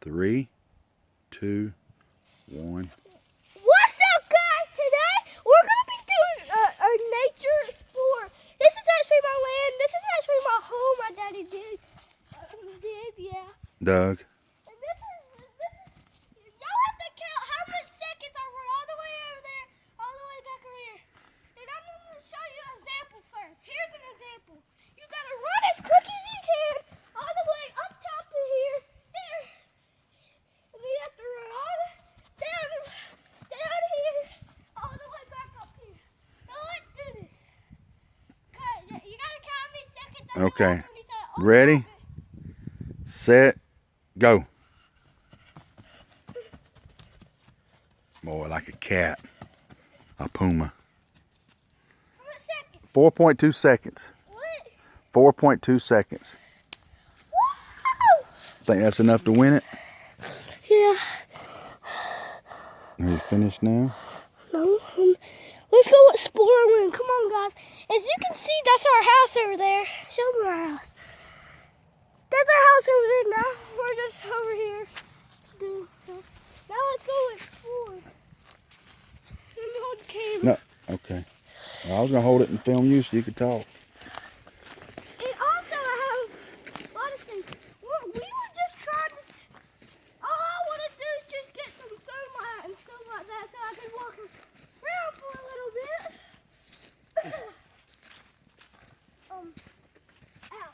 3, 2, 1. What's up, guys? Today we're gonna be doing a nature explore. This is actually my land. This is actually my home. My daddy did, yeah. Doug. And this is. Y'all have to count how much seconds I run all the way over there, all the way back over here. And I'm gonna show you an example first. Here's an example. You gotta run as quick as you can, all the way up top to here, there. And then you have to run all the down here, all the way back up here. Now let's do this. You gotta count how many seconds I Okay. have when you say, oh, Ready, set, go. Boy, like a cat. A puma. how much seconds? 4.2 seconds. What? 4.2 seconds. Woo! Think that's enough to win it? Yeah. Are you finished now? No. Let's go exploring. Come on, guys. As you can see, that's our house over there. Show me our house. That's our house over there now. We're just over here doing stuff. Now let's go explore. Let me hold the camera. No. Okay. Well, I was going to hold it and film you so you could talk. And also, I have a lot of things. We were just trying to. All I want to do is just get some sunlight and stuff like that so I can walk around for a little bit. Ow.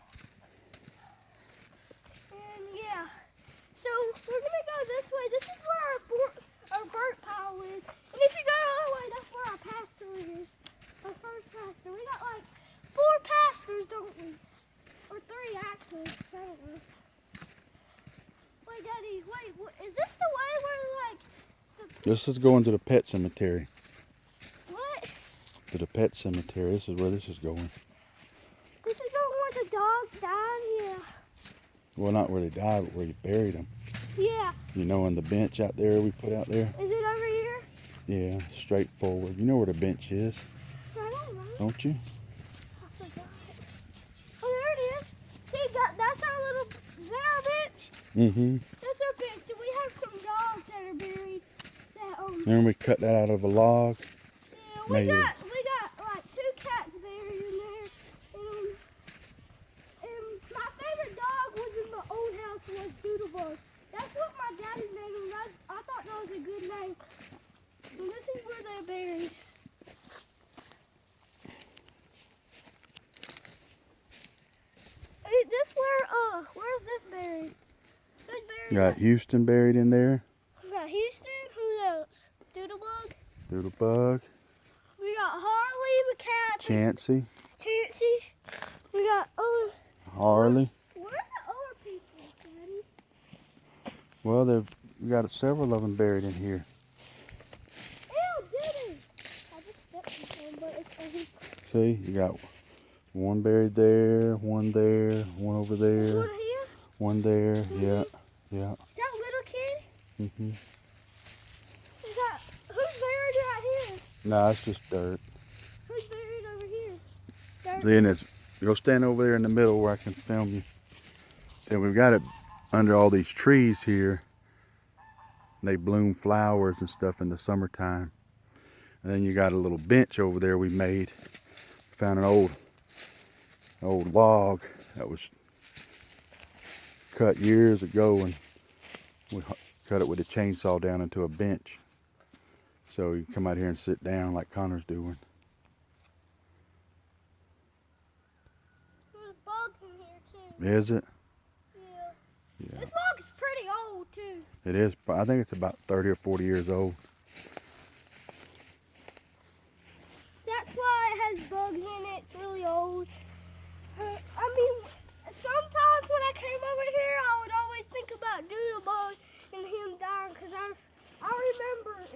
And yeah. So we're going to go this way. This is where our bird pile is. And if you go the other way, that's where our pasture is. Our first pasture. We got like 4 pastures, don't we? Or 3 actually. I don't know. Wait, Daddy, is this the way where like This is going to the pet cemetery. what? To the pet cemetery. This is where this is going. This is where the dogs died, yeah. Well, not where they died, but where you buried them. Yeah. You know, on the bench out there we put out there? Is it over here? Yeah, straight forward. You know where the bench is, I don't know. don't you? I forgot. Oh, there it is. See, that's our little, is that our bench? Mm-hmm. That's our bench. And we have some dogs that are buried. That, Then we cut that out of a log. yeah, we Maybe. got like 2 cats buried in there. And my favorite dog was in the old house was Doodlebug. That's what my daddy named him. I thought that was a good name. And this is where they're buried. Is this where's this buried? Who's buried? You got Houston buried in there. We got Houston. Who else? Doodlebug. Doodlebug. We got Harley the cat. Chansey. Chansey. We got Harley. where are the other people, Daddy? Well, we got several of them buried in here. Ew, Daddy. I just stepped in one, but it's See, you got one buried there, one over This there, one here? one there. Yeah, yeah. Is that little kid? Mm-hmm. Who's buried right here? Nah, it's just dirt. Who's buried over here? Dirt. Then go stand over there in the middle where I can film you. See, we've got it under all these trees here. They bloom flowers and stuff in the summertime. And then you got a little bench over there we made. Found an old log that was cut years ago, and we cut it with a chainsaw down into a bench. So you can come out here and sit down like Connor's doing. There's bugs in here too. Is it? Yeah. Yeah. This log is pretty old too. It is. I think it's about 30 or 40 years old. That's why it has bugs in it. It's really old. I mean, sometimes when I came over here, I would always think about Doodlebug and him dying because I remember